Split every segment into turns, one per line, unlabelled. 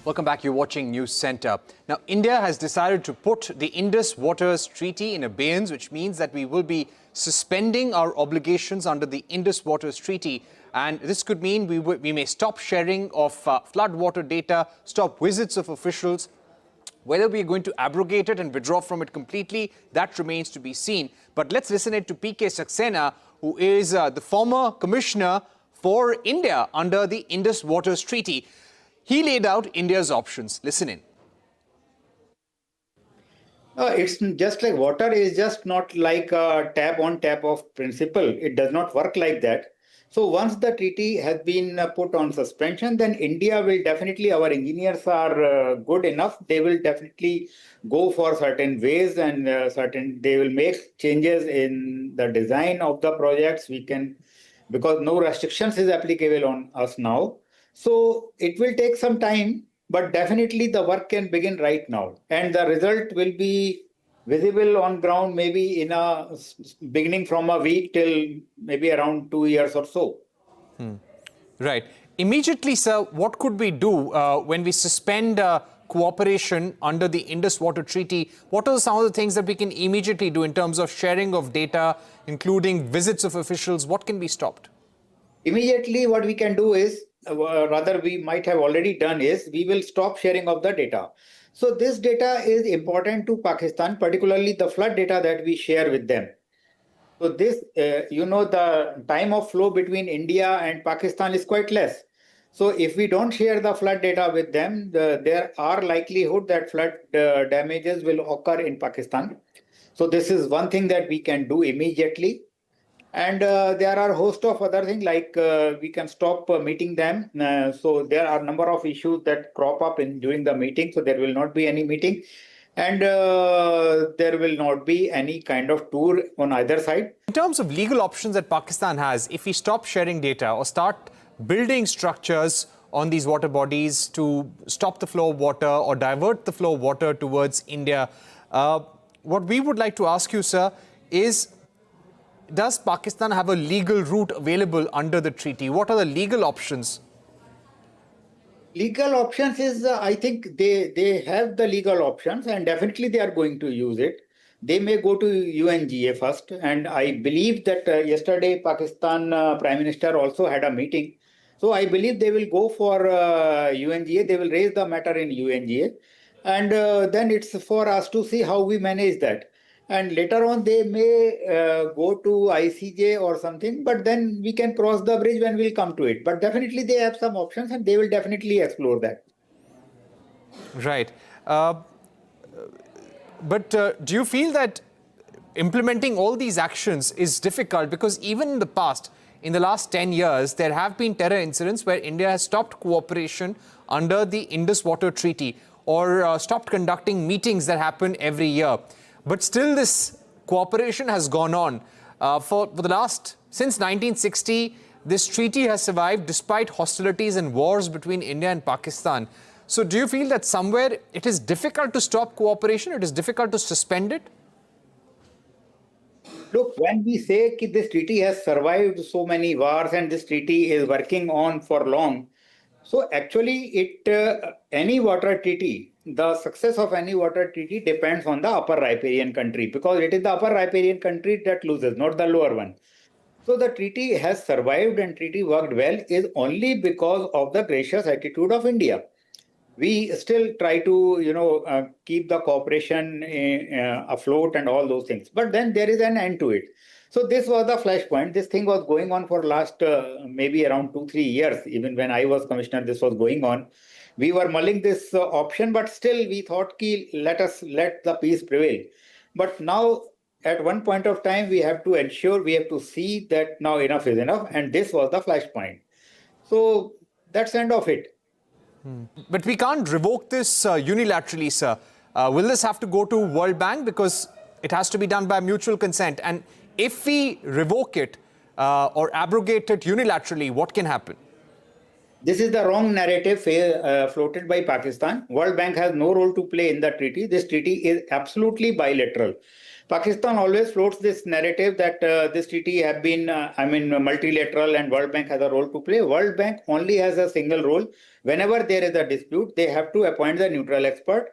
Welcome back. You're watching News Center. Now, India has decided to put the Indus Waters Treaty in abeyance, which means that we will be suspending our obligations under the Indus Waters Treaty. And this could mean we may stop sharing of flood water data, stop visits of officials. Whether we are going to abrogate it and withdraw from it completely, that remains to be seen. But let's listen to PK Saxena, who is the former commissioner for India under the Indus Waters Treaty. He laid out India's options. Listen in.
It's just like water is just not like a tap on tap of principle. It does not work like that. So once the treaty has been put on suspension, then India will definitely, our engineers are good enough. They will definitely go for certain ways and they will make changes in the design of the projects. Because no restrictions is applicable on us now. So it will take some time, but definitely the work can begin right now. And the result will be visible on ground maybe in a beginning from a week till maybe around 2 years or so.
Right. Immediately, sir, what could we do when we suspend cooperation under the Indus Water Treaty? What are some of the things that we can immediately do in terms of sharing of data, including visits of officials? What can be stopped?
Immediately, what we can do is, rather we might have already done is, we will stop sharing of the data. So this data is important to Pakistan, particularly the flood data that we share with them. So this, the time of flow between India and Pakistan is quite less. So if we don't share the flood data with them, there are likelihood that flood damages will occur in Pakistan. So this is one thing that we can do immediately. And there are a host of other things like we can stop meeting them. So there are a number of issues that crop up during the meeting. So there will not be any meeting. And there will not be any kind of tour on either side.
In terms of legal options that Pakistan has, if we stop sharing data or start building structures on these water bodies to stop the flow of water or divert the flow of water towards India, what we would like to ask you, sir, is does Pakistan have a legal route available under the treaty? What are the legal options?
Legal options is, I think they have the legal options and definitely they are going to use it. They may go to UNGA first. And I believe that yesterday Pakistan Prime Minister also had a meeting. So I believe they will go for UNGA. They will raise the matter in UNGA. And then it's for us to see how we manage that. And later on, they may go to ICJ or something, but then we can cross the bridge when we'll come to it. But definitely they have some options and they will definitely explore that.
Right. But do you feel that implementing all these actions is difficult? Because even in the past, in the last 10 years, there have been terror incidents where India has stopped cooperation under the Indus Water Treaty or stopped conducting meetings that happen every year. But still this cooperation has gone on. Since 1960, this treaty has survived despite hostilities and wars between India and Pakistan. So do you feel that somewhere it is difficult to stop cooperation? It is difficult to suspend it?
Look, when we say that this treaty has survived so many wars and this treaty is working on for long, so actually any water treaty, the success of any water treaty depends on the upper riparian country because it is the upper riparian country that loses, not the lower one. So the treaty has survived and treaty worked well is only because of the gracious attitude of India. We still try to, keep the cooperation afloat and all those things. But then there is an end to it. So this was the flashpoint. This thing was going on for last maybe around 2-3 years. Even when I was commissioner, this was going on. We were mulling this option, but still we thought, let the peace prevail. But now, at one point of time, we have to see that now enough is enough. And this was the flashpoint. So that's the end of it.
But we can't revoke this unilaterally, sir. Will this have to go to World Bank? Because it has to be done by mutual consent. And if we revoke it or abrogate it unilaterally, what can happen?
This is the wrong narrative floated by Pakistan. World Bank has no role to play in the treaty. This treaty is absolutely bilateral. Pakistan always floats this narrative that this treaty have been, multilateral and World Bank has a role to play. World Bank only has a single role. Whenever there is a dispute, they have to appoint the neutral expert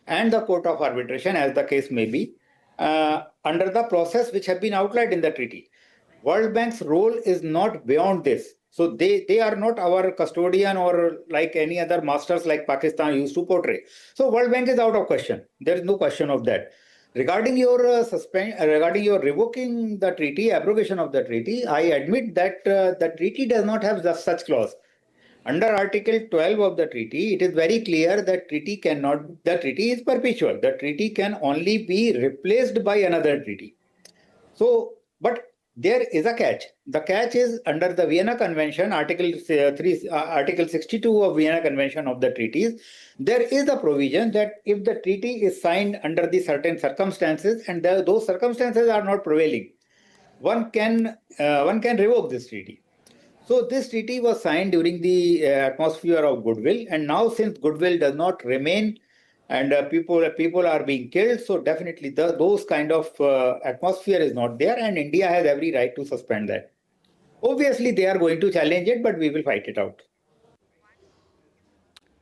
and the court of arbitration, as the case may be, under the process which have been outlined in the treaty. World Bank's role is not beyond this. So they are not our custodian or like any other masters like Pakistan used to portray. So World Bank is out of question. There is no question of that. Regarding your regarding your revoking the treaty, abrogation of the treaty, I admit that the treaty does not have such clause. Under Article 12 of the treaty, it is very clear that the treaty is perpetual. The treaty can only be replaced by another treaty. So, but there is a catch. The catch is under the Vienna Convention, Article 62 of Vienna Convention of the treaties. There is a provision that if the treaty is signed under the certain circumstances and those circumstances are not prevailing, one can revoke this treaty. So this treaty was signed during the atmosphere of goodwill, and now since goodwill does not remain and people are being killed, so definitely those kind of atmosphere is not there, and India has every right to suspend that. Obviously, they are going to challenge it, but we will fight it out.